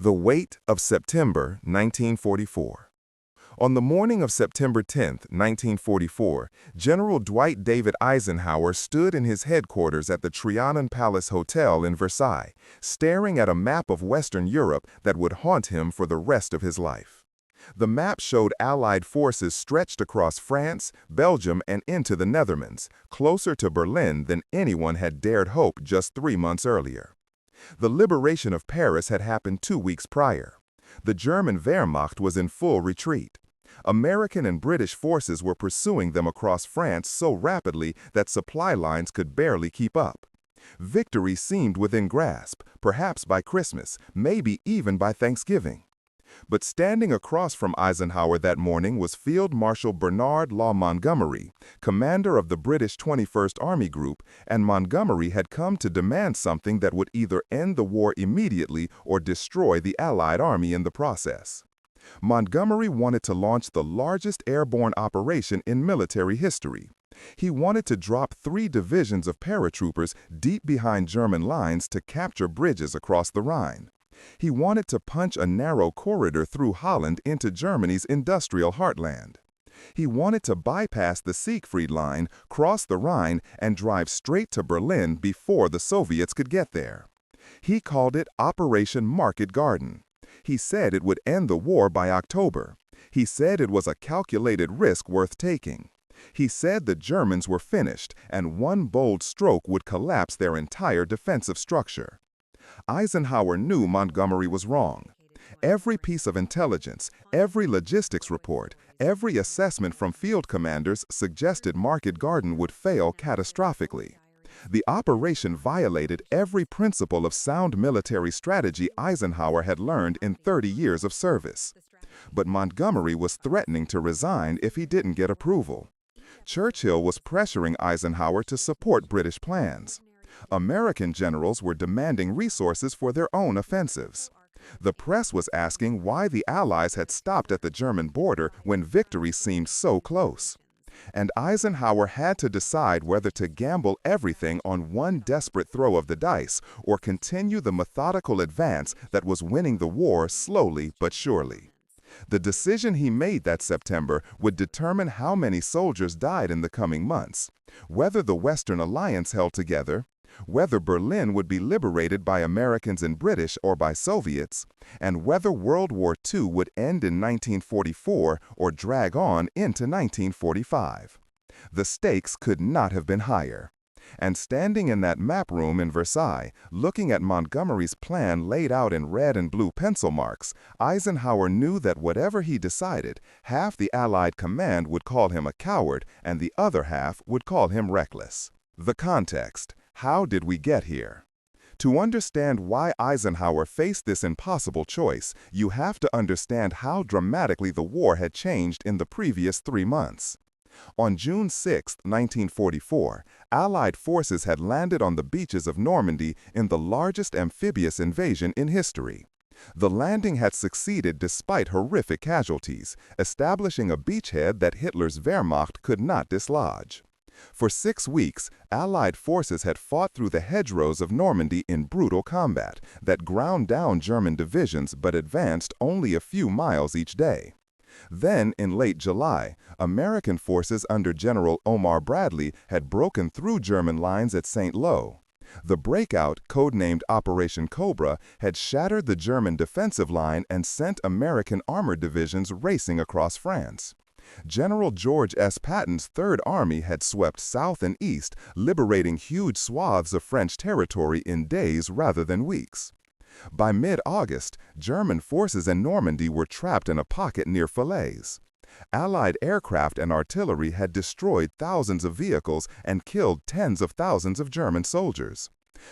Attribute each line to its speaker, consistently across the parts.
Speaker 1: The Weight of September 1944. On the morning of September 10, 1944, General Dwight David Eisenhower stood in his headquarters at the Trianon Palace Hotel in Versailles, staring at a map of Western Europe that would haunt him for the rest of his life. The map showed Allied forces stretched across France, Belgium, and into the Netherlands, closer to Berlin than anyone had dared hope just 3 months earlier. The liberation of Paris had happened 2 weeks prior. The German Wehrmacht was in full retreat. American and British forces were pursuing them across France so rapidly that supply lines could barely keep up. Victory seemed within grasp, perhaps by Christmas, maybe even by Thanksgiving. But standing across from Eisenhower that morning was Field Marshal Bernard Law Montgomery, commander of the British 21st Army Group, and Montgomery had come to demand something that would either end the war immediately or destroy the Allied army in the process. Montgomery wanted to launch the largest airborne operation in military history. He wanted to drop 3 divisions of paratroopers deep behind German lines to capture bridges across the Rhine. He wanted to punch a narrow corridor through Holland into Germany's industrial heartland. He wanted to bypass the Siegfried Line, cross the Rhine, and drive straight to Berlin before the Soviets could get there. He called it Operation Market Garden. He said it would end the war by October. He said it was a calculated risk worth taking. He said the Germans were finished, and one bold stroke would collapse their entire defensive structure. Eisenhower knew Montgomery was wrong. Every piece of intelligence, every logistics report, every assessment from field commanders suggested Market Garden would fail catastrophically. The operation violated every principle of sound military strategy Eisenhower had learned in 30 years of service. But Montgomery was threatening to resign if he didn't get approval. Churchill was pressuring Eisenhower to support British plans. American generals were demanding resources for their own offensives. The press was asking why the Allies had stopped at the German border when victory seemed so close. And Eisenhower had to decide whether to gamble everything on one desperate throw of the dice or continue the methodical advance that was winning the war slowly but surely. The decision he made that September would determine how many soldiers died in the coming months, whether the Western Alliance held together, whether Berlin would be liberated by Americans and British or by Soviets, and whether World War II would end in 1944 or drag on into 1945. The stakes could not have been higher. And standing in that map room in Versailles, looking at Montgomery's plan laid out in red and blue pencil marks, Eisenhower knew that whatever he decided, half the Allied command would call him a coward and the other half would call him reckless. The context. How did we get here? To understand why Eisenhower faced this impossible choice, you have to understand how dramatically the war had changed in the previous 3 months. On June 6, 1944, Allied forces had landed on the beaches of Normandy in the largest amphibious invasion in history. The landing had succeeded despite horrific casualties, establishing a beachhead that Hitler's Wehrmacht could not dislodge. For 6 weeks, Allied forces had fought through the hedgerows of Normandy in brutal combat that ground down German divisions but advanced only a few miles each day. Then, in late July, American forces under General Omar Bradley had broken through German lines at St. Lo. The breakout, codenamed Operation Cobra, had shattered the German defensive line and sent American armored divisions racing across France. General George S. Patton's Third Army had swept south and east, liberating huge swaths of French territory in days rather than weeks. By mid-August, German forces in Normandy were trapped in a pocket near Falaise. Allied aircraft and artillery had destroyed thousands of vehicles and killed tens of thousands of German soldiers.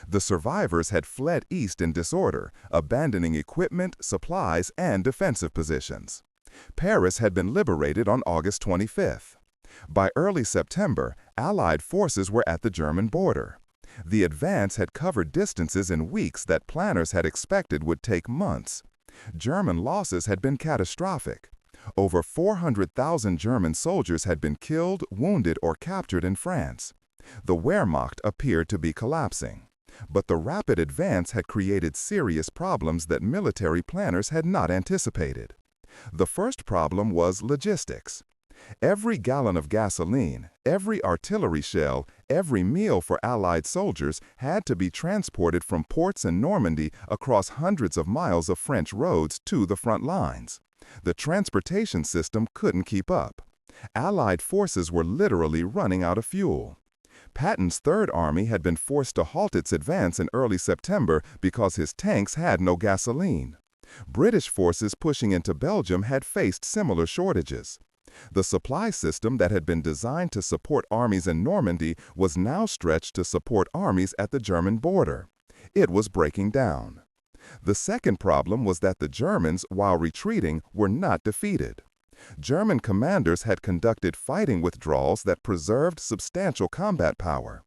Speaker 1: The survivors had fled east in disorder, abandoning equipment, supplies, and defensive positions. Paris had been liberated on August 25th. By early September, Allied forces were at the German border. The advance had covered distances in weeks that planners had expected would take months. German losses had been catastrophic. Over 400,000 German soldiers had been killed, wounded, or captured in France. The Wehrmacht appeared to be collapsing. But the rapid advance had created serious problems that military planners had not anticipated. The first problem was logistics. Every gallon of gasoline, every artillery shell, every meal for Allied soldiers had to be transported from ports in Normandy across hundreds of miles of French roads to the front lines. The transportation system couldn't keep up. Allied forces were literally running out of fuel. Patton's Third Army had been forced to halt its advance in early September because his tanks had no gasoline. British forces pushing into Belgium had faced similar shortages. The supply system that had been designed to support armies in Normandy was now stretched to support armies at the German border. It was breaking down. The second problem was that the Germans, while retreating, were not defeated. German commanders had conducted fighting withdrawals that preserved substantial combat power.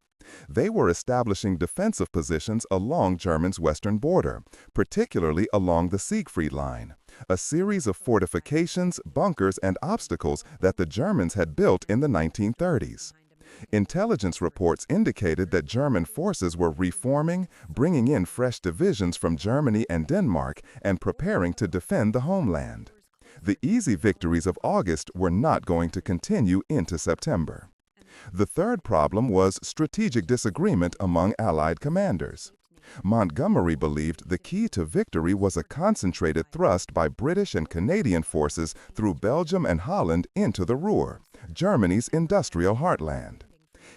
Speaker 1: They were establishing defensive positions along Germany's western border, particularly along the Siegfried Line, a series of fortifications, bunkers, and obstacles that the Germans had built in the 1930s. Intelligence reports indicated that German forces were reforming, bringing in fresh divisions from Germany and Denmark, and preparing to defend the homeland. The easy victories of August were not going to continue into September. The third problem was strategic disagreement among Allied commanders. Montgomery believed the key to victory was a concentrated thrust by British and Canadian forces through Belgium and Holland into the Ruhr, Germany's industrial heartland.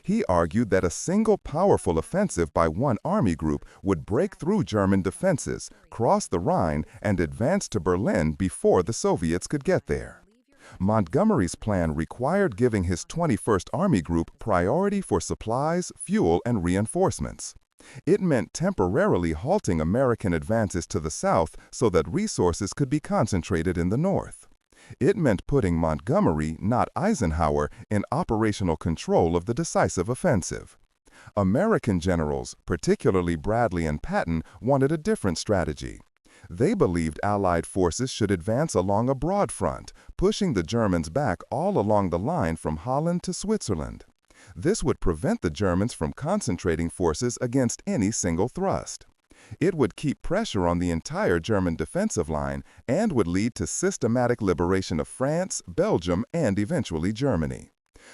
Speaker 1: He argued that a single powerful offensive by one army group would break through German defenses, cross the Rhine, and advance to Berlin before the Soviets could get there. Montgomery's plan required giving his 21st Army Group priority for supplies, fuel, and reinforcements. It meant temporarily halting American advances to the south so that resources could be concentrated in the north. It meant putting Montgomery, not Eisenhower, in operational control of the decisive offensive. American generals, particularly Bradley and Patton, wanted a different strategy. They believed Allied forces should advance along a broad front, pushing the Germans back all along the line from Holland to Switzerland. This would prevent the Germans from concentrating forces against any single thrust. It would keep pressure on the entire German defensive line and would lead to systematic liberation of France, Belgium, and eventually Germany.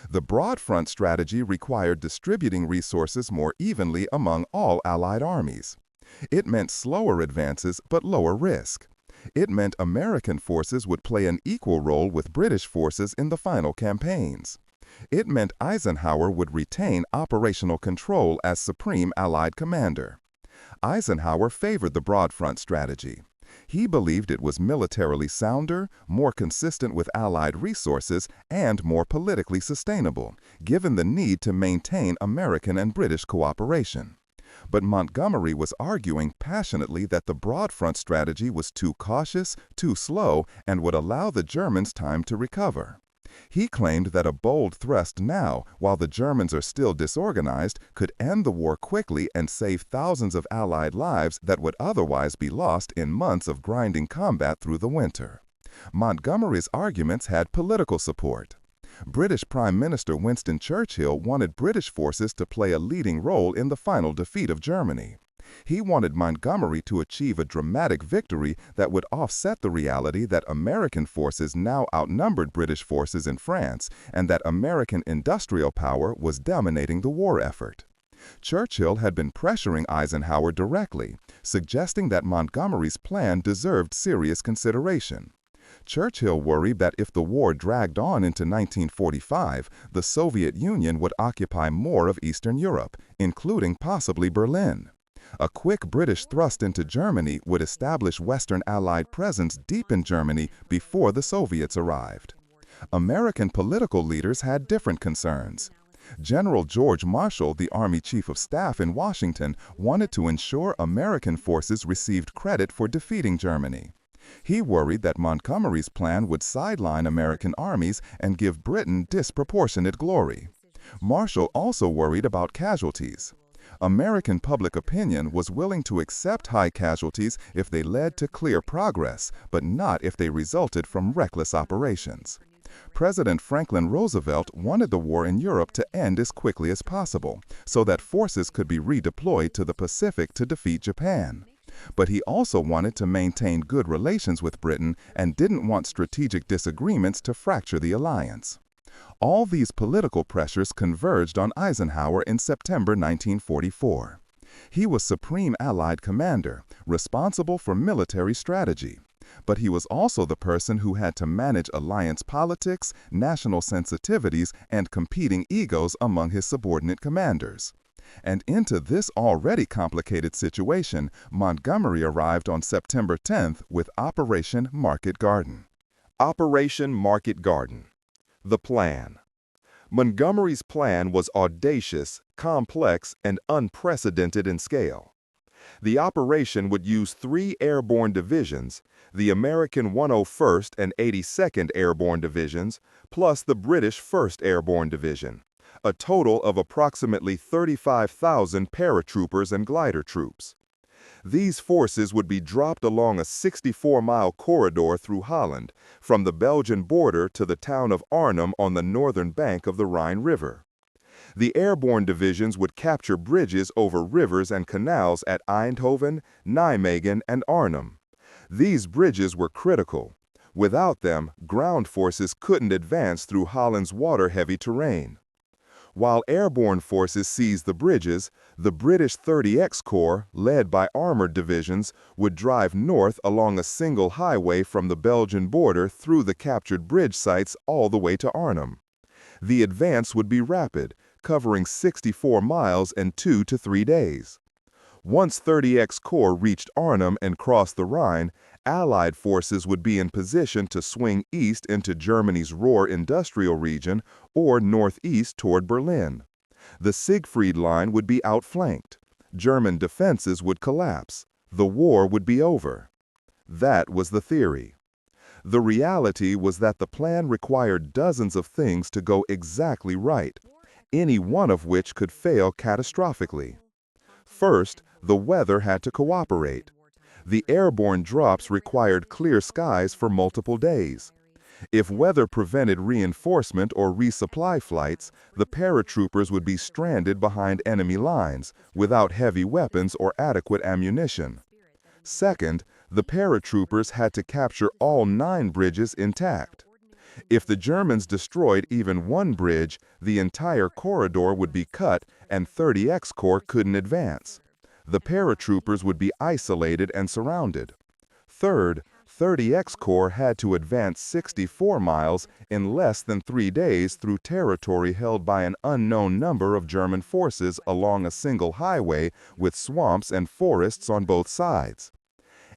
Speaker 1: The broad front strategy required distributing resources more evenly among all Allied armies. It meant slower advances but lower risk. It meant American forces would play an equal role with British forces in the final campaigns. It meant Eisenhower would retain operational control as supreme Allied commander. Eisenhower favored the broad front strategy. He believed it was militarily sounder, more consistent with Allied resources, and more politically sustainable, given the need to maintain American and British cooperation. But Montgomery was arguing passionately that the broad front strategy was too cautious, too slow, and would allow the Germans time to recover. He claimed that a bold thrust now, while the Germans are still disorganized, could end the war quickly and save thousands of Allied lives that would otherwise be lost in months of grinding combat through the winter. Montgomery's arguments had political support. British Prime Minister Winston Churchill wanted British forces to play a leading role in the final defeat of Germany. He wanted Montgomery to achieve a dramatic victory that would offset the reality that American forces now outnumbered British forces in France and that American industrial power was dominating the war effort. Churchill had been pressuring Eisenhower directly, suggesting that Montgomery's plan deserved serious consideration. Churchill worried that if the war dragged on into 1945, the Soviet Union would occupy more of Eastern Europe, including possibly Berlin. A quick British thrust into Germany would establish Western Allied presence deep in Germany before the Soviets arrived. American political leaders had different concerns. General George Marshall, the Army Chief of Staff in Washington, wanted to ensure American forces received credit for defeating Germany. He worried that Montgomery's plan would sideline American armies and give Britain disproportionate glory. Marshall also worried about casualties. American public opinion was willing to accept high casualties if they led to clear progress, but not if they resulted from reckless operations. President Franklin Roosevelt wanted the war in Europe to end as quickly as possible, so that forces could be redeployed to the Pacific to defeat Japan. But he also wanted to maintain good relations with Britain and didn't want strategic disagreements to fracture the alliance. All these political pressures converged on Eisenhower in September 1944. He was Supreme Allied Commander, responsible for military strategy. But he was also the person who had to manage alliance politics, national sensitivities, and competing egos among his subordinate commanders. And into this already complicated situation, Montgomery arrived on September 10th with Operation Market Garden.
Speaker 2: Operation Market Garden. The plan. Montgomery's plan was audacious, complex, and unprecedented in scale. The operation would use 3 airborne divisions, the American 101st and 82nd Airborne Divisions, plus the British 1st Airborne Division, a total of approximately 35,000 paratroopers and glider troops. These forces would be dropped along a 64-mile corridor through Holland, from the Belgian border to the town of Arnhem on the northern bank of the Rhine River. The airborne divisions would capture bridges over rivers and canals at Eindhoven, Nijmegen, and Arnhem. These bridges were critical. Without them, ground forces couldn't advance through Holland's water-heavy terrain. While airborne forces seized the bridges, the British 30X Corps, led by armored divisions, would drive north along a single highway from the Belgian border through the captured bridge sites all the way to Arnhem. The advance would be rapid, covering 64 miles in 2 to 3 days. Once 30X Corps reached Arnhem and crossed the Rhine, Allied forces would be in position to swing east into Germany's Ruhr industrial region or northeast toward Berlin. The Siegfried Line would be outflanked. German defenses would collapse. The war would be over. That was the theory. The reality was that the plan required dozens of things to go exactly right, any one of which could fail catastrophically. First, the weather had to cooperate. The airborne drops required clear skies for multiple days. If weather prevented reinforcement or resupply flights, the paratroopers would be stranded behind enemy lines, without heavy weapons or adequate ammunition. Second, the paratroopers had to capture all 9 bridges intact. If the Germans destroyed even one bridge, the entire corridor would be cut and 30X Corps couldn't advance. The paratroopers would be isolated and surrounded. Third, 30X Corps had to advance 64 miles in less than 3 days through territory held by an unknown number of German forces along a single highway with swamps and forests on both sides.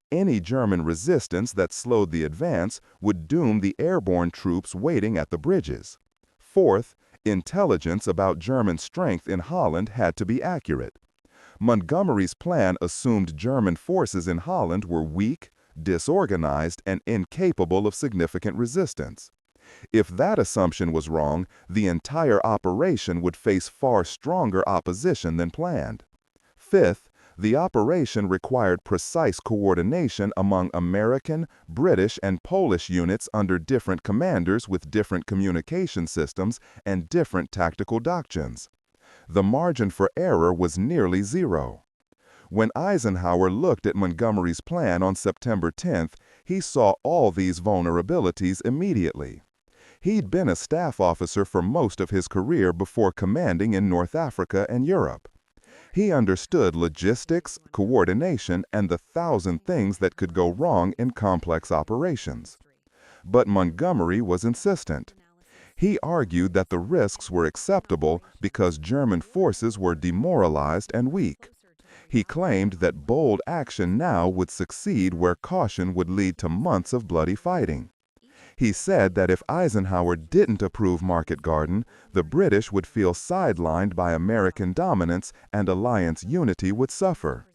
Speaker 2: Any German resistance that slowed the advance would doom the airborne troops waiting at the bridges. Fourth, intelligence about German strength in Holland had to be accurate. Montgomery's plan assumed German forces in Holland were weak, disorganized, and incapable of significant resistance. If that assumption was wrong, the entire operation would face far stronger opposition than planned. Fifth, the operation required precise coordination among American, British, and Polish units under different commanders with different communication systems and different tactical doctrines. The margin for error was nearly zero. When Eisenhower looked at Montgomery's plan on September 10th, he saw all these vulnerabilities immediately. He'd been a staff officer for most of his career before commanding in North Africa and Europe. He understood logistics, coordination, and the 1,000 things that could go wrong in complex operations. But Montgomery was insistent. He argued that the risks were acceptable because German forces were demoralized and weak. He claimed that bold action now would succeed where caution would lead to months of bloody fighting. He said that if Eisenhower didn't approve Market Garden, the British would feel sidelined by American dominance and alliance unity would suffer.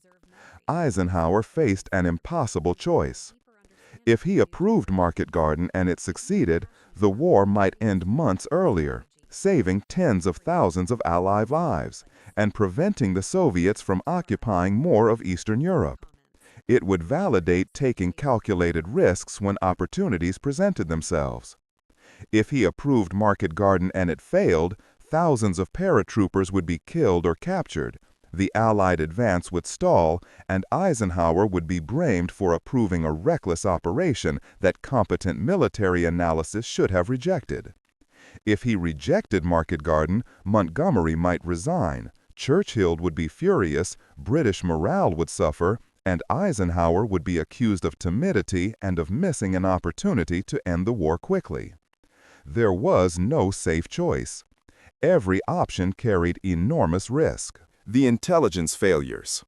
Speaker 2: Eisenhower faced an impossible choice. If he approved Market Garden and it succeeded, the war might end months earlier, saving tens of thousands of Allied lives, and preventing the Soviets from occupying more of Eastern Europe. It would validate taking calculated risks when opportunities presented themselves. If he approved Market Garden and it failed, thousands of paratroopers would be killed or captured, the Allied advance would stall, and Eisenhower would be blamed for approving a reckless operation that competent military analysis should have rejected. If he rejected Market Garden, Montgomery might resign, Churchill would be furious, British morale would suffer, and Eisenhower would be accused of timidity and of missing an opportunity to end the war quickly. There was no safe choice. Every option carried enormous risk.
Speaker 1: The intelligence failures.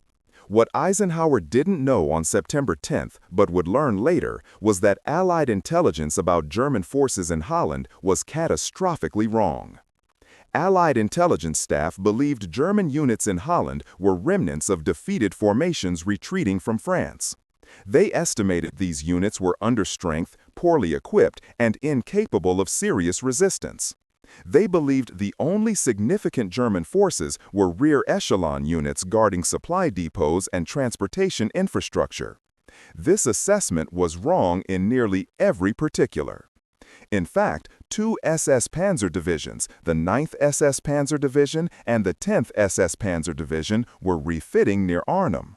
Speaker 1: What Eisenhower didn't know on September 10th, but would learn later, was that Allied intelligence about German forces in Holland was catastrophically wrong. Allied intelligence staff believed German units in Holland were remnants of defeated formations retreating from France. They estimated these units were understrength, poorly equipped, and incapable of serious resistance. They believed the only significant German forces were rear echelon units guarding supply depots and transportation infrastructure. This assessment was wrong in nearly every particular. In fact, two SS Panzer divisions, the 9th SS Panzer Division and the 10th SS Panzer Division, were refitting near Arnhem.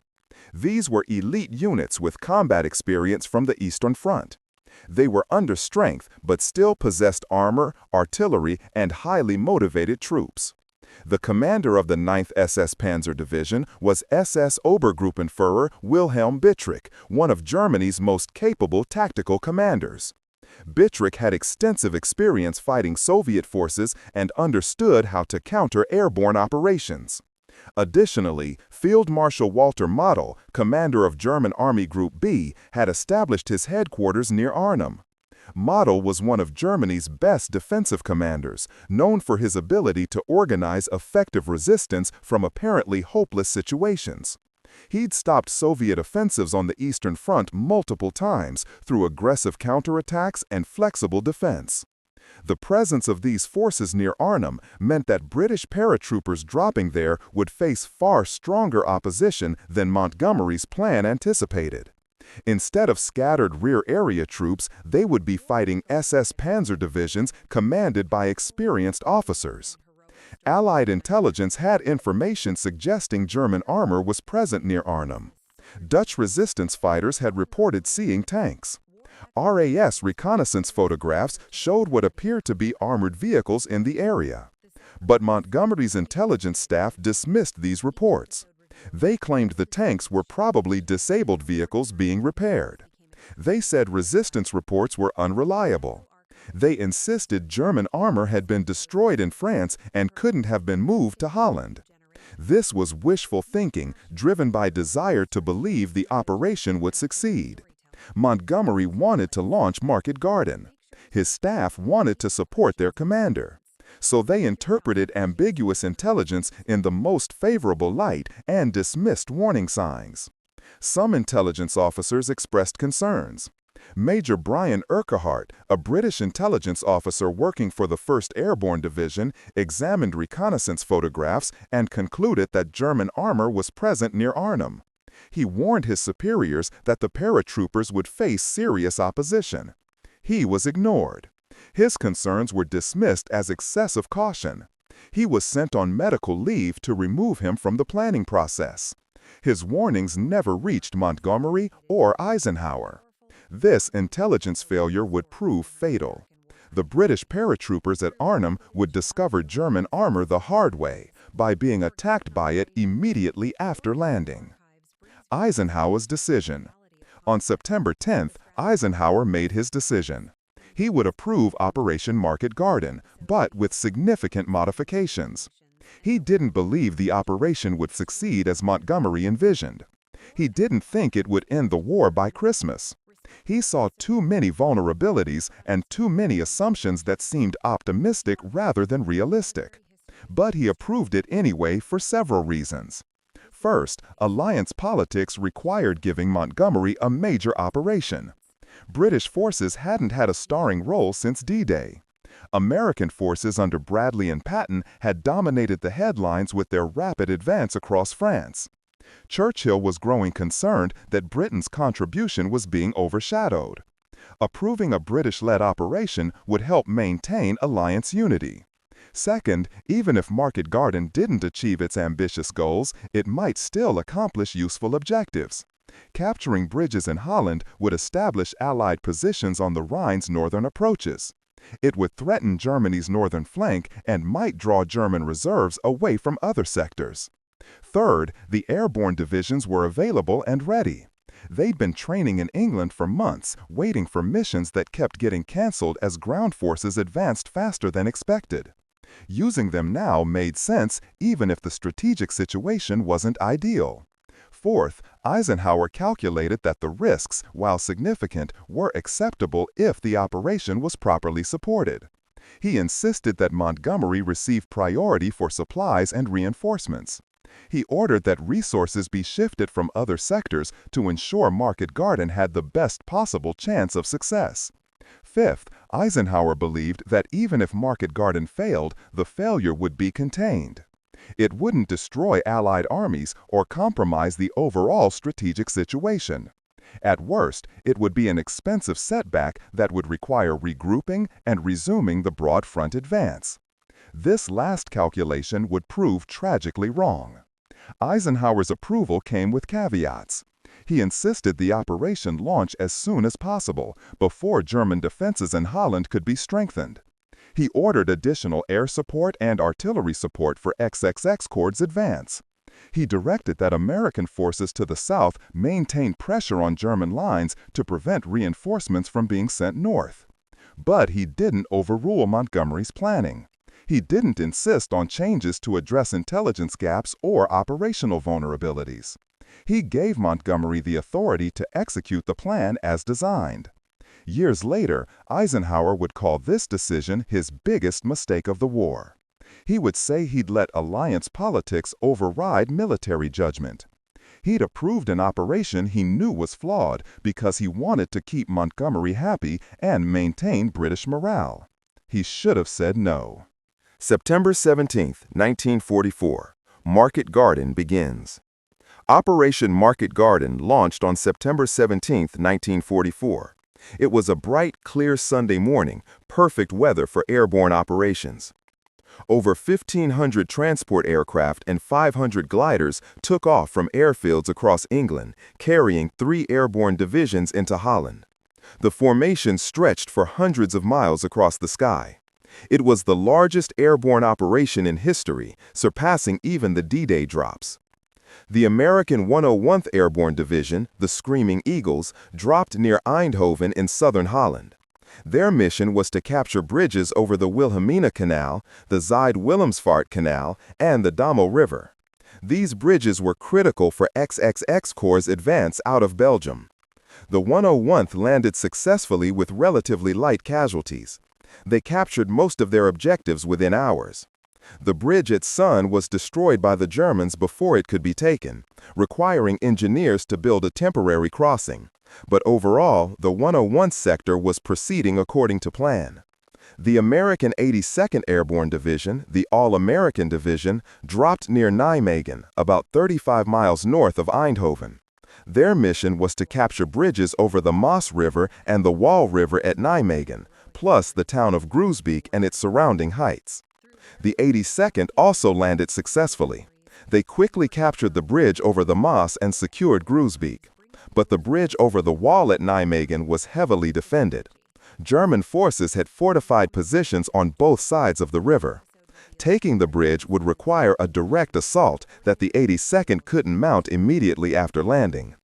Speaker 1: These were elite units with combat experience from the Eastern Front. They were under strength, but still possessed armor, artillery, and highly motivated troops. The commander of the 9th SS Panzer Division was SS Obergruppenführer Wilhelm Bittrich, one of Germany's most capable tactical commanders. Bittrich had extensive experience fighting Soviet forces and understood how to counter airborne operations. Additionally, Field Marshal Walter Model, commander of German Army Group B, had established his headquarters near Arnhem. Model was one of Germany's best defensive commanders, known for his ability to organize effective resistance from apparently hopeless situations. He'd stopped Soviet offensives on the Eastern Front multiple times through aggressive counterattacks and flexible defense. The presence of these forces near Arnhem meant that British paratroopers dropping there would face far stronger opposition than Montgomery's plan anticipated. Instead of scattered rear area troops, they would be fighting SS Panzer divisions commanded by experienced officers. Allied intelligence had information suggesting German armor was present near Arnhem. Dutch resistance fighters had reported seeing tanks. RAF reconnaissance photographs showed what appeared to be armored vehicles in the area. But Montgomery's intelligence staff dismissed these reports. They claimed the tanks were probably disabled vehicles being repaired. They said resistance reports were unreliable. They insisted German armor had been destroyed in France and couldn't have been moved to Holland. This was wishful thinking, driven by desire to believe the operation would succeed. Montgomery wanted to launch Market Garden. His staff wanted to support their commander. So they interpreted ambiguous intelligence in the most favorable light and dismissed warning signs. Some intelligence officers expressed concerns. Major Brian Urquhart, a British intelligence officer working for the 1st Airborne Division, examined reconnaissance photographs and concluded that German armor was present near Arnhem. He warned his superiors that the paratroopers would face serious opposition. He was ignored. His concerns were dismissed as excessive caution. He was sent on medical leave to remove him from the planning process. His warnings never reached Montgomery or Eisenhower. This intelligence failure would prove fatal. The British paratroopers at Arnhem would discover German armor the hard way, by being attacked by it immediately after landing. Eisenhower's decision. On September 10th, Eisenhower made his decision. He would approve Operation Market Garden, but with significant modifications. He didn't believe the operation would succeed as Montgomery envisioned. He didn't think it would end the war by Christmas. He saw too many vulnerabilities and too many assumptions that seemed optimistic rather than realistic. But he approved it anyway for several reasons. First, alliance politics required giving Montgomery a major operation. British forces hadn't had a starring role since D-Day. American forces under Bradley and Patton had dominated the headlines with their rapid advance across France. Churchill was growing concerned that Britain's contribution was being overshadowed.
Speaker 2: Approving a British-led operation would help maintain alliance unity. Second, even if Market Garden didn't achieve its ambitious goals, it might still accomplish useful objectives. Capturing bridges in Holland would establish Allied positions on the Rhine's northern approaches. It would threaten Germany's northern flank and might draw German reserves away from other sectors. Third, the airborne divisions were available and ready. They'd been training in England for months, waiting for missions that kept getting canceled as ground forces advanced faster than expected. Using them now made sense even if the strategic situation wasn't ideal. Fourth, Eisenhower calculated that the risks, while significant, were acceptable if the operation was properly supported. He insisted that Montgomery receive priority for supplies and reinforcements. He ordered that resources be shifted from other sectors to ensure Market Garden had the best possible chance of success. Fifth, Eisenhower believed that even if Market Garden failed, the failure would be contained. It wouldn't destroy Allied armies or compromise the overall strategic situation. At worst, it would be an expensive setback that would require regrouping and resuming the broad front advance. This last calculation would prove tragically wrong. Eisenhower's approval came with caveats. He insisted the operation launch as soon as possible, before German defenses in Holland could be strengthened. He ordered additional air support and artillery support for XXX Corps' advance. He directed that American forces to the south maintain pressure on German lines to prevent reinforcements from being sent north. But he didn't overrule Montgomery's planning. He didn't insist on changes to address intelligence gaps or operational vulnerabilities. He gave Montgomery the authority to execute the plan as designed. Years later, Eisenhower would call this decision his biggest mistake of the war. He would say he'd let alliance politics override military judgment. He'd approved an operation he knew was flawed because he wanted to keep Montgomery happy and maintain British morale. He should have said no.
Speaker 1: September 17, 1944. Market Garden begins. Operation Market Garden launched on September 17, 1944. It was a bright, clear Sunday morning, perfect weather for airborne operations. Over 1,500 transport aircraft and 500 gliders took off from airfields across England, carrying 3 airborne divisions into Holland. The formation stretched for hundreds of miles across the sky. It was the largest airborne operation in history, surpassing even the D-Day drops. The American 101th Airborne Division, the Screaming Eagles, dropped near Eindhoven in southern Holland. Their mission was to capture bridges over the Wilhelmina Canal, the Zuid-Willemsvaart Canal, and the Damel River. These bridges were critical for XXX Corps' advance out of Belgium. The 101th landed successfully with relatively light casualties. They captured most of their objectives within hours. The bridge at Sun was destroyed by the Germans before it could be taken, requiring engineers to build a temporary crossing. But overall, the 101th sector was proceeding according to plan. The American 82nd Airborne Division, the All-American Division, dropped near Nijmegen, about 35 miles north of Eindhoven. Their mission was to capture bridges over the Maas River and the Wal River at Nijmegen, plus the town of Groesbeek and its surrounding heights. The 82nd also landed successfully. They quickly captured the bridge over the Maas and secured Groesbeek. But the bridge over the Wal at Nijmegen was heavily defended. German forces had fortified positions on both sides of the river. Taking the bridge would require a direct assault that the 82nd couldn't mount immediately after landing.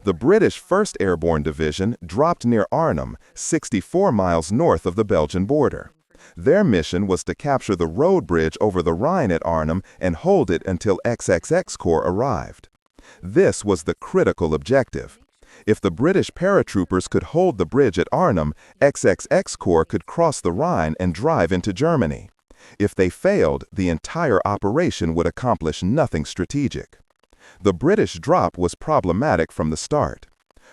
Speaker 1: The British 1st Airborne Division dropped near Arnhem, 64 miles north of the Belgian border. Their mission was to capture the road bridge over the Rhine at Arnhem and hold it until XXX Corps arrived. This was the critical objective. If the British paratroopers could hold the bridge at Arnhem, XXX Corps could cross the Rhine and drive into Germany. If they failed, the entire operation would accomplish nothing strategic. The British drop was problematic from the start.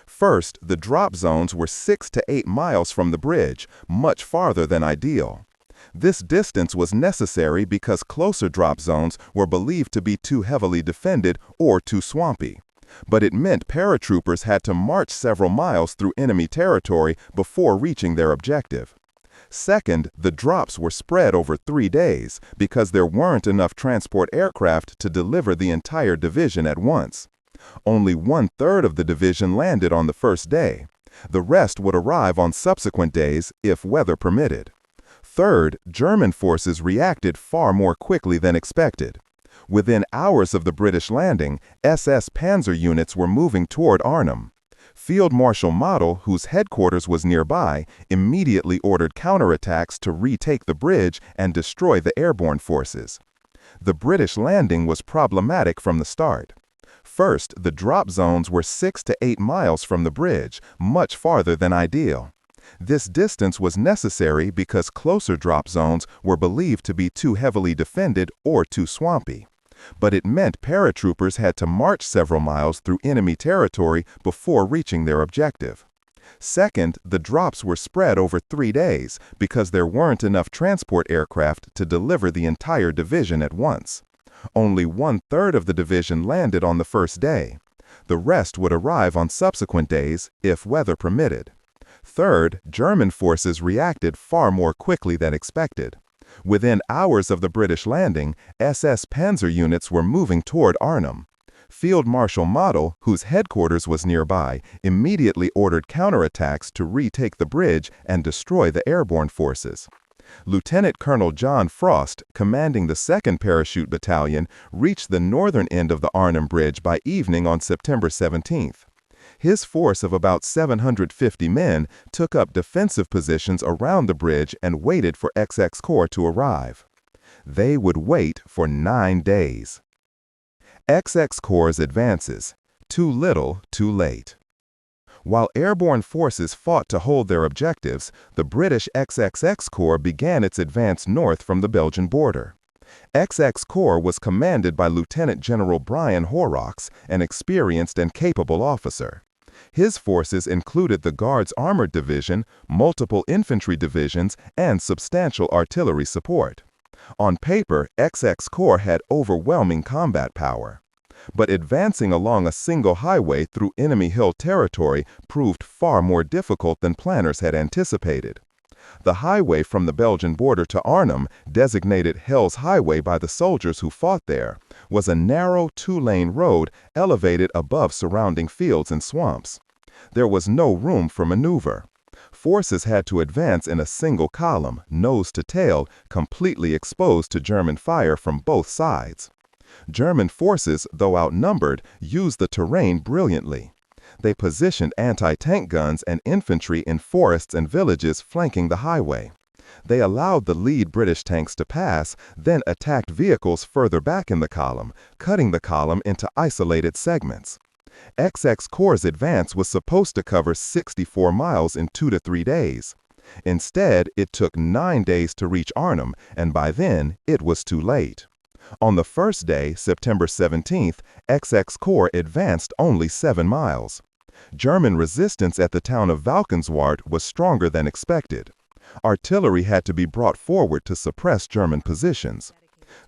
Speaker 1: First, the drop zones were 6 to 8 miles from the bridge, much farther than ideal. This distance was necessary because closer drop zones were believed to be too heavily defended or too swampy.
Speaker 2: But it meant paratroopers had to march several miles through enemy territory before reaching their objective. Second, the drops were spread over 3 days because there weren't enough transport aircraft to deliver the entire division at once. Only 1/3 of the division landed on the first day. The rest would arrive on subsequent days if weather permitted. Third, German forces reacted far more quickly than expected. Within hours of the British landing, SS Panzer units were moving toward Arnhem. Field Marshal Model, whose headquarters was nearby, immediately ordered counterattacks to retake the bridge and destroy the airborne forces. The British landing was problematic from the start. First, the drop zones were 6 to 8 miles from the bridge, much farther than ideal. This distance was necessary because closer drop zones were believed to be too heavily defended or too swampy. But it meant paratroopers had to march several miles through enemy territory before reaching their objective. Second, the drops were spread over 3 days because there weren't enough transport aircraft to deliver the entire division at once. Only 1/3 of the division landed on the first day. The rest would arrive on subsequent days if weather permitted. Third, German forces reacted far more quickly than expected. Within hours of the British landing, SS Panzer units were moving toward Arnhem. Field Marshal Model, whose headquarters was nearby, immediately ordered counterattacks to retake the bridge and destroy the airborne forces. Lieutenant Colonel John Frost, commanding the 2nd Parachute Battalion, reached the northern end of the Arnhem Bridge by evening on September 17th. His force of about 750 men took up defensive positions around the bridge and waited for XX Corps to arrive. They would wait for 9 days. XX Corps' advances. Too little, too late. While airborne forces fought to hold their objectives, the British XXX Corps began its advance north from the Belgian border. XX Corps was commanded by Lieutenant General Brian Horrocks, an experienced and capable officer. His forces included the Guards Armored Division, multiple infantry divisions, and substantial artillery support. On paper, XX Corps had overwhelming combat power. But advancing along a single highway through enemy hill territory proved far more difficult than planners had anticipated. The highway from the Belgian border to Arnhem, designated Hell's Highway by the soldiers who fought there, was a narrow 2-lane road elevated above surrounding fields and swamps. There was no room for maneuver. Forces had to advance in a single column, nose to tail, completely exposed to German fire from both sides. German forces, though outnumbered, used the terrain brilliantly. They positioned anti-tank guns and infantry in forests and villages flanking the highway. They allowed the lead British tanks to pass, then attacked vehicles further back in the column, cutting the column into isolated segments. XX Corps' advance was supposed to cover 64 miles in 2 to 3 days. Instead, it took 9 days to reach Arnhem, and by then, it was too late. On the first day, September 17th, XX Corps advanced only 7 miles. German resistance at the town of Valkenswaard was stronger than expected. Artillery had to be brought forward to suppress German positions.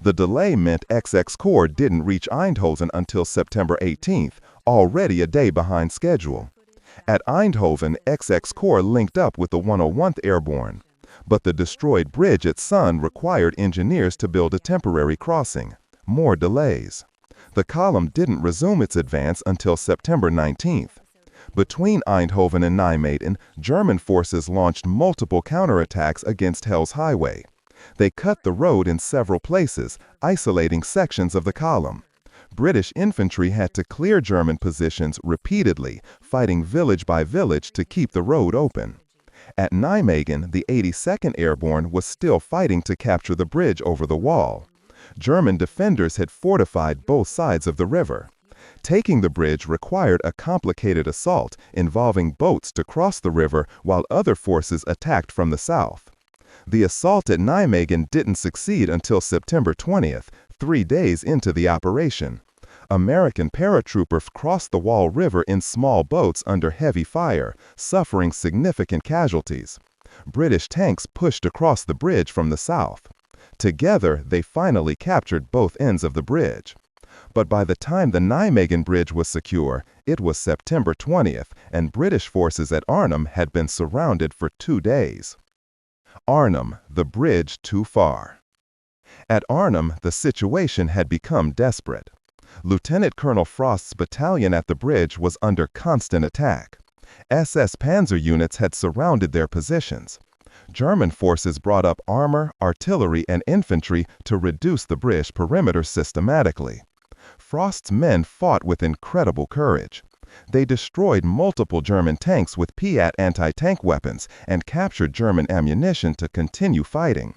Speaker 2: The delay meant XX Corps didn't reach Eindhoven until September 18th, already a day behind schedule. At Eindhoven, XX Corps linked up with the 101th Airborne. But the destroyed bridge at Sun required engineers to build a temporary crossing. More delays. The column didn't resume its advance until September 19th. Between Eindhoven and Nijmegen, German forces launched multiple counterattacks against Hell's Highway. They cut the road in several places, isolating sections of the column. British infantry had to clear German positions repeatedly, fighting village by village to keep the road open. At Nijmegen, the 82nd Airborne was still fighting to capture the bridge over the wall. German defenders had fortified both sides of the river. Taking the bridge required a complicated assault involving boats to cross the river while other forces attacked from the south. The assault at Nijmegen didn't succeed until September 20th, 3 days into the operation. American paratroopers crossed the Wall River in small boats under heavy fire, suffering significant casualties. British tanks pushed across the bridge from the south. Together, they finally captured both ends of the bridge. But by the time the Nijmegen Bridge was secure, it was September 20th, and British forces at Arnhem had been surrounded for 2 days. Arnhem, the bridge too far. At Arnhem, the situation had become desperate. Lieutenant Colonel Frost's battalion at the bridge was under constant attack. SS Panzer units had surrounded their positions. German forces brought up armor, artillery, and infantry to reduce the bridge perimeter systematically. Frost's men fought with incredible courage. They destroyed multiple German tanks with Piat anti-tank weapons and captured German ammunition to continue fighting.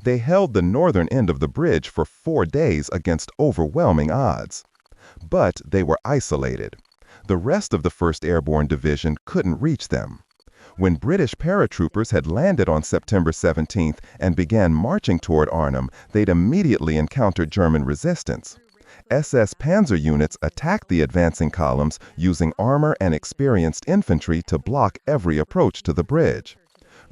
Speaker 2: They held the northern end of the bridge for 4 days against overwhelming odds. But they were isolated. The rest of the 1st Airborne Division couldn't reach them. When British paratroopers had landed on September 17th and began marching toward Arnhem, they'd immediately encountered German resistance. SS Panzer units attacked the advancing columns using armor and experienced infantry to block every approach to the bridge.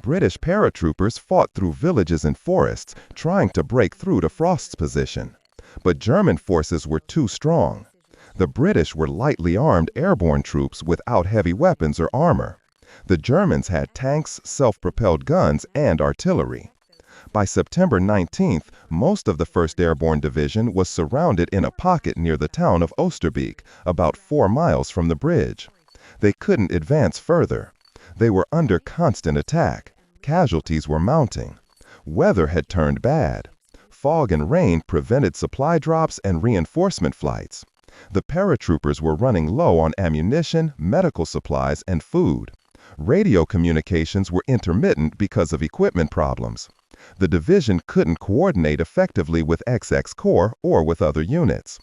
Speaker 2: British paratroopers fought through villages and forests, trying to break through to Frost's position. But German forces were too strong. The British were lightly armed airborne troops without heavy weapons or armor. The Germans had tanks, self-propelled guns, and artillery. By September 19th, most of the 1st Airborne Division was surrounded in a pocket near the town of Oosterbeek, about 4 miles from the bridge. They couldn't advance further. They were under constant attack. Casualties were mounting. Weather had turned bad. Fog and rain prevented supply drops and reinforcement flights. The paratroopers were running low on ammunition, medical supplies, and food. Radio communications were intermittent because of equipment problems. The division couldn't coordinate effectively with XX Corps or with other units.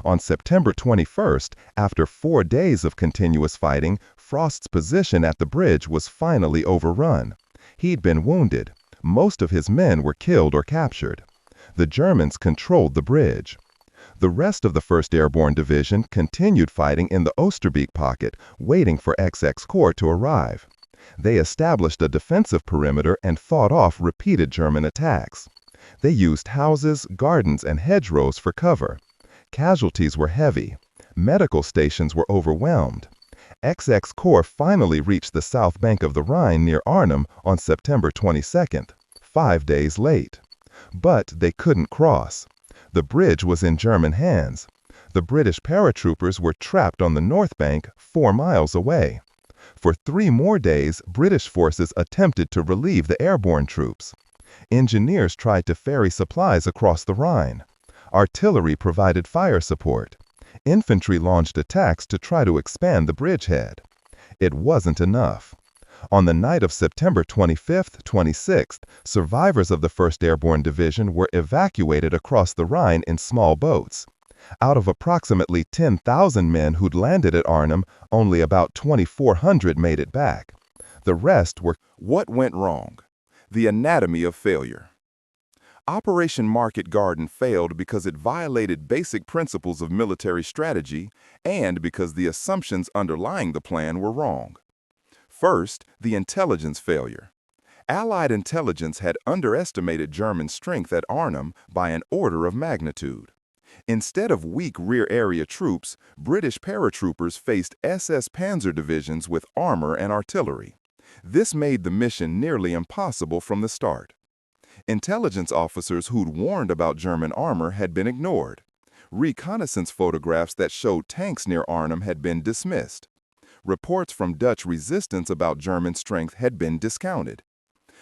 Speaker 2: On September 21st, after 4 days of continuous fighting, Frost's position at the bridge was finally overrun. He'd been wounded. Most of his men were killed or captured. The Germans controlled the bridge. The rest of the 1st Airborne Division continued fighting in the Oosterbeek pocket, waiting for XX Corps to arrive. They established a defensive perimeter and fought off repeated German attacks. They used houses, gardens, and hedgerows for cover. Casualties were heavy. Medical stations were overwhelmed. XX Corps finally reached the south bank of the Rhine near Arnhem on September 22nd, 5 days late. But they couldn't cross. The bridge was in German hands. The British paratroopers were trapped on the north bank, 4 miles away. For 3 more days, British forces attempted to relieve the airborne troops. Engineers tried to ferry supplies across the Rhine. Artillery provided fire support. Infantry launched attacks to try to expand the bridgehead. It wasn't enough. On the night of September 25th, 26th, survivors of the 1st Airborne Division were evacuated across the Rhine in small boats. Out of approximately 10,000 men who'd landed at Arnhem, only about 2,400 made it back. The rest were...
Speaker 1: What went wrong? The anatomy of failure. Operation Market Garden failed because it violated basic principles of military strategy and because the assumptions underlying the plan were wrong. First, the intelligence failure. Allied intelligence had underestimated German strength at Arnhem by an order of magnitude. Instead of weak rear area troops, British paratroopers faced SS Panzer divisions with armor and artillery. This made the mission nearly impossible from the start. Intelligence officers who'd warned about German armor had been ignored. Reconnaissance photographs that showed tanks near Arnhem had been dismissed. Reports from Dutch resistance about German strength had been discounted.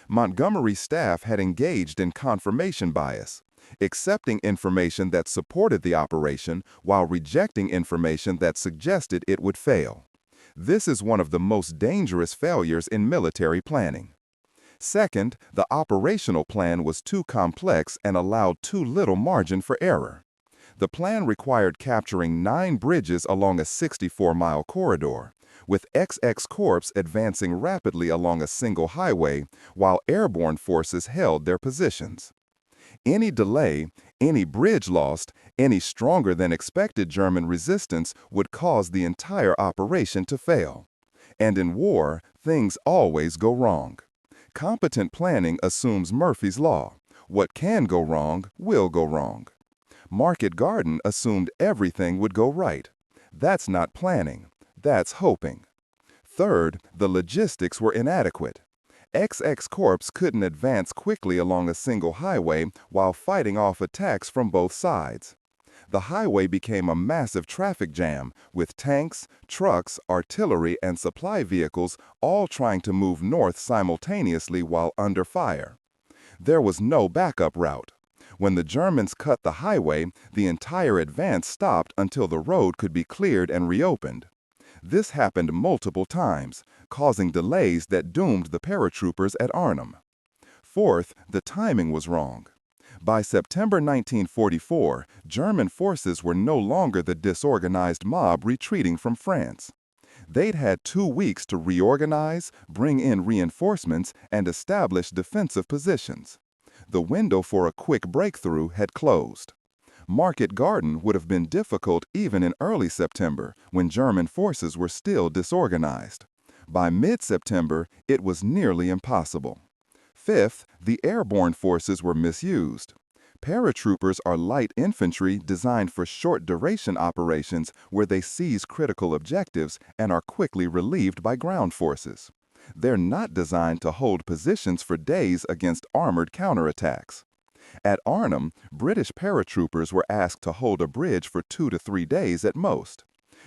Speaker 1: Montgomery's staff had engaged in confirmation bias, accepting information that supported the operation while rejecting information that suggested it would fail. This is one of the most dangerous failures in military planning. Second, the operational plan was too complex and allowed too little margin for error. The plan required capturing 9 bridges along a 64-mile corridor, with XX Corps advancing rapidly along a single highway while airborne forces held their positions. Any delay, any bridge lost, any stronger than expected German resistance would cause the entire operation to fail. And in war, things always go wrong. Competent planning assumes Murphy's Law. What can go wrong will go wrong.
Speaker 2: Market Garden assumed everything would go right. That's not planning. That's hoping. Third, the logistics were inadequate. XX Corps couldn't advance quickly along a single highway while fighting off attacks from both sides. The highway became a massive traffic jam, with tanks, trucks, artillery, and supply vehicles all trying to move north simultaneously while under fire. There was no backup route. When the Germans cut the highway, the entire advance stopped until the road could be cleared and reopened. This happened multiple times, causing delays that doomed the paratroopers at Arnhem. Fourth, the timing was wrong. By September 1944, German forces were no longer the disorganized mob retreating from France. They'd had 2 weeks to reorganize, bring in reinforcements, and establish defensive positions. The window for a quick breakthrough had closed. Market Garden would have been difficult even in early September, when German forces were still disorganized. By mid-September, it was nearly impossible. Fifth, the airborne forces were misused. Paratroopers are light infantry designed for short-duration operations where they seize critical objectives and are quickly relieved by ground forces. They're not designed to hold positions for days against armored counterattacks. At Arnhem, British paratroopers were asked to hold a bridge for 2 to 3 days at most.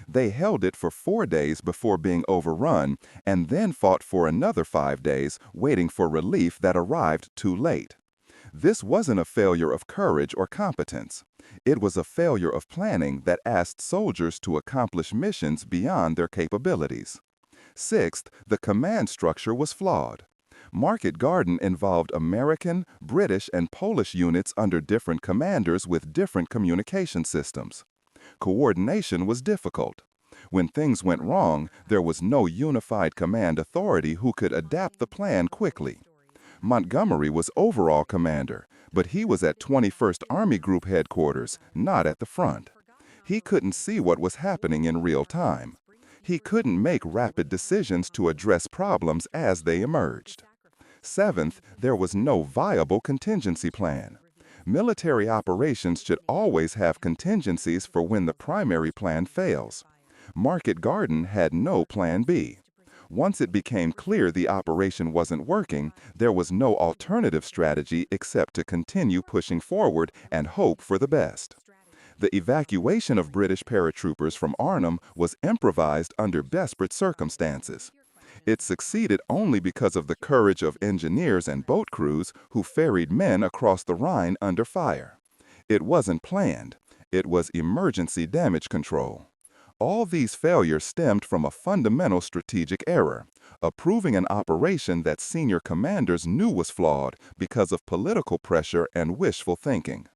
Speaker 2: They held it for 4 days before being overrun, and then fought for another 5 days, waiting for relief that arrived too late. This wasn't a failure of courage or competence. It was a failure of planning that asked soldiers to accomplish missions beyond their capabilities. Sixth, the command structure was flawed. Market Garden involved American, British, and Polish units under different commanders with different communication systems. Coordination was difficult. When things went wrong, there was no unified command authority who could adapt the plan quickly. Montgomery was overall commander, but he was at 21st Army Group headquarters, not at the front. He couldn't see what was happening in real time. He couldn't make rapid decisions to address problems as they emerged. Seventh, there was no viable contingency plan. Military operations should always have contingencies for when the primary plan fails. Market Garden had no plan B. Once it became clear the operation wasn't working, there was no alternative strategy except to continue pushing forward and hope for the best. The evacuation of British paratroopers from Arnhem was improvised under desperate circumstances. It succeeded only because of the courage of engineers and boat crews who ferried men across the Rhine under fire. It wasn't planned. It was emergency damage control. All these failures stemmed from a fundamental strategic error, approving an operation that senior commanders knew was flawed because of political pressure and wishful thinking.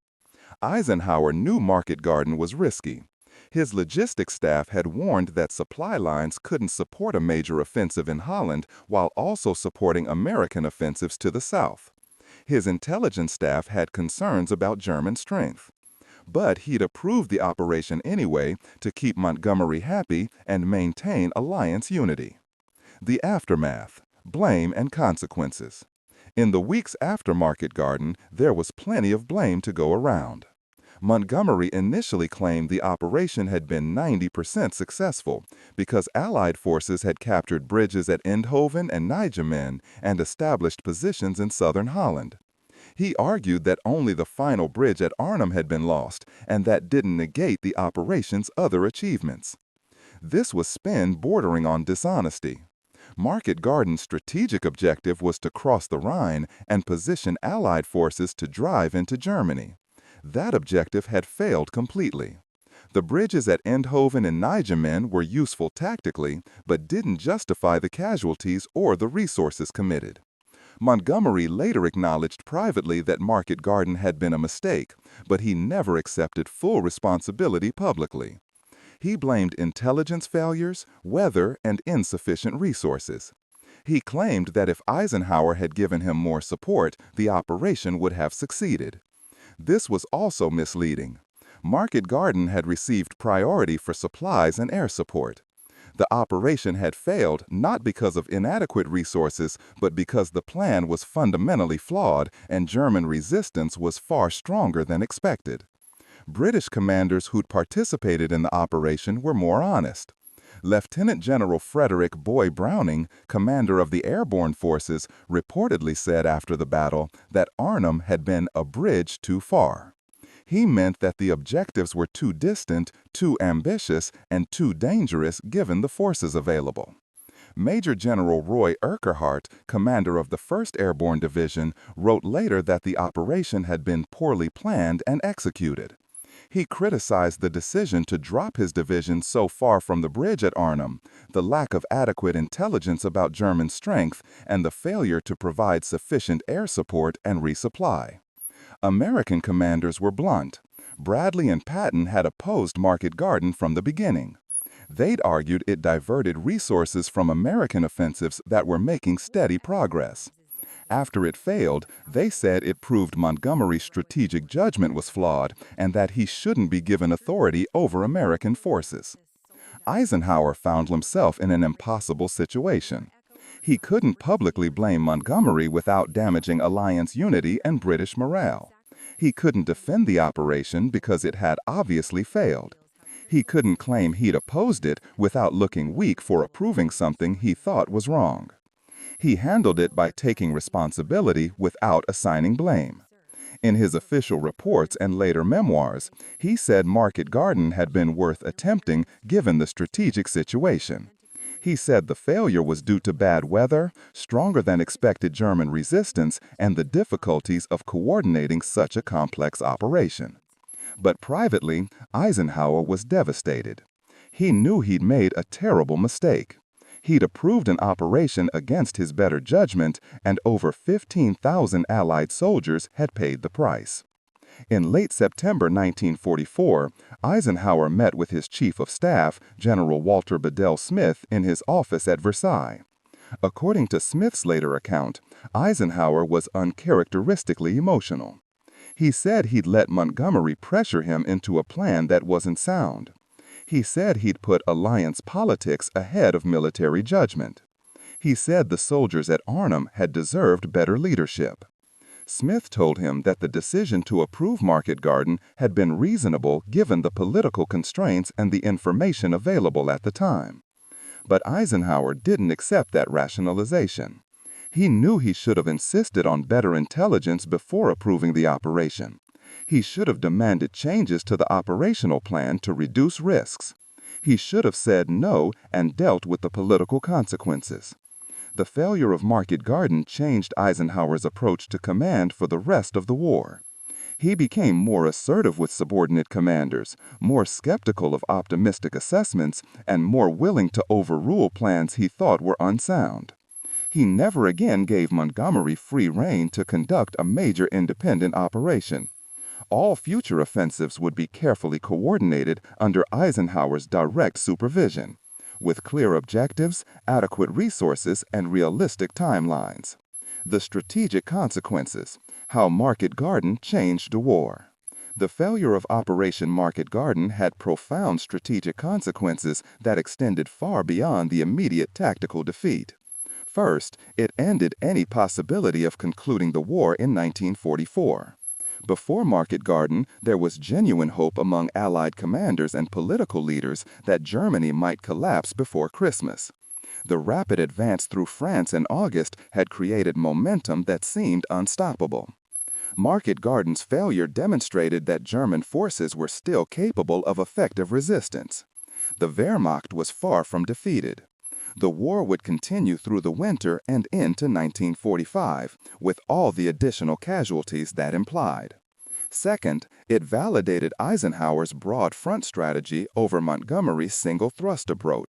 Speaker 2: Eisenhower knew Market Garden was risky. His logistics staff had warned that supply lines couldn't support a major offensive in Holland while also supporting American offensives to the south. His intelligence staff had concerns about German strength. But he'd approved the operation anyway to keep Montgomery happy and maintain alliance unity. The aftermath: blame and consequences. In the weeks after Market Garden, there was plenty of blame to go around. Montgomery initially claimed the operation had been 90% successful because Allied forces had captured bridges at Eindhoven and Nijmegen and established positions in southern Holland. He argued that only the final bridge at Arnhem had been lost, and that didn't negate the operation's other achievements. This was spin bordering on dishonesty. Market Garden's strategic objective was to cross the Rhine and position Allied forces to drive into Germany. That objective had failed completely. The bridges at Eindhoven and Nijmegen were useful tactically, but didn't justify the casualties or the resources committed. Montgomery later acknowledged privately that Market Garden had been a mistake, but he never accepted full responsibility publicly. He blamed intelligence failures, weather, and insufficient resources. He claimed that if Eisenhower had given him more support, the operation would have succeeded. This was also misleading. Market Garden had received priority for supplies and air support. The operation had failed not because of inadequate resources, but because the plan was fundamentally flawed and German resistance was far stronger than expected.
Speaker 1: British commanders who'd participated in the operation were more honest. Lieutenant General Frederick Boy Browning, commander of the airborne forces, reportedly said after the battle that Arnhem had been a bridge too far. He meant that the objectives were too distant, too ambitious, and too dangerous given the forces available. Major General Roy Urquhart, commander of the 1st Airborne Division, wrote later that the operation had been poorly planned and executed. He criticized the decision to drop his division so far from the bridge at Arnhem, the lack of adequate intelligence about German strength, and the failure to provide sufficient air support and resupply. American commanders were blunt. Bradley and Patton had opposed Market Garden from the beginning. They'd argued it diverted resources from American offensives that were making steady progress. After it failed, they said it proved Montgomery's strategic judgment was flawed and that he shouldn't be given authority over American forces. Eisenhower found himself in an impossible situation. He couldn't publicly blame Montgomery without damaging alliance unity and British morale. He couldn't defend the operation because it had obviously failed. He couldn't claim he'd opposed it without looking weak for approving something he thought was wrong. He handled it by taking responsibility without assigning blame. In his official reports and later memoirs, he said Market Garden had been worth attempting given the strategic situation. He said the failure was due to bad weather, stronger than expected German resistance, and the difficulties of coordinating such a complex operation. But privately, Eisenhower was devastated. He knew he'd made a terrible mistake. He'd approved an operation against his better judgment, and over 15,000 Allied soldiers had paid the price. In late September 1944, Eisenhower met with his chief of staff, General Walter Bedell Smith, in his office at Versailles. According to Smith's later account, Eisenhower was uncharacteristically emotional. He said he'd let Montgomery pressure him into a plan that wasn't sound. He said he'd put alliance politics ahead of military judgment. He said the soldiers at Arnhem had deserved better leadership. Smith told him that the decision to approve Market Garden had been reasonable given the political constraints and the information available at the time. But Eisenhower didn't accept that rationalization. He knew he should have insisted on better intelligence before approving the operation. He should have demanded changes to the operational plan to reduce risks. He should have said no and dealt with the political consequences. The failure of Market Garden changed Eisenhower's approach to command for the rest of the war. He became more assertive with subordinate commanders, more skeptical of optimistic assessments, and more willing to overrule plans he thought were unsound. He never again gave Montgomery free rein to conduct a major independent operation. All future offensives would be carefully coordinated under Eisenhower's direct supervision, with clear objectives, adequate resources, and realistic timelines. The strategic consequences, how Market Garden changed the war. The failure of Operation Market Garden had profound strategic consequences that extended far beyond the immediate tactical defeat. First, it ended any possibility of concluding the war in 1944. Before Market Garden, there was genuine hope among Allied commanders and political leaders that Germany might collapse before Christmas. The rapid advance through France in August had created momentum that seemed unstoppable. Market Garden's failure demonstrated that German forces were still capable of effective resistance. The Wehrmacht was far from defeated. The war would continue through the winter and into 1945, with all the additional casualties that implied. Second, it validated Eisenhower's broad front strategy over Montgomery's single thrust approach.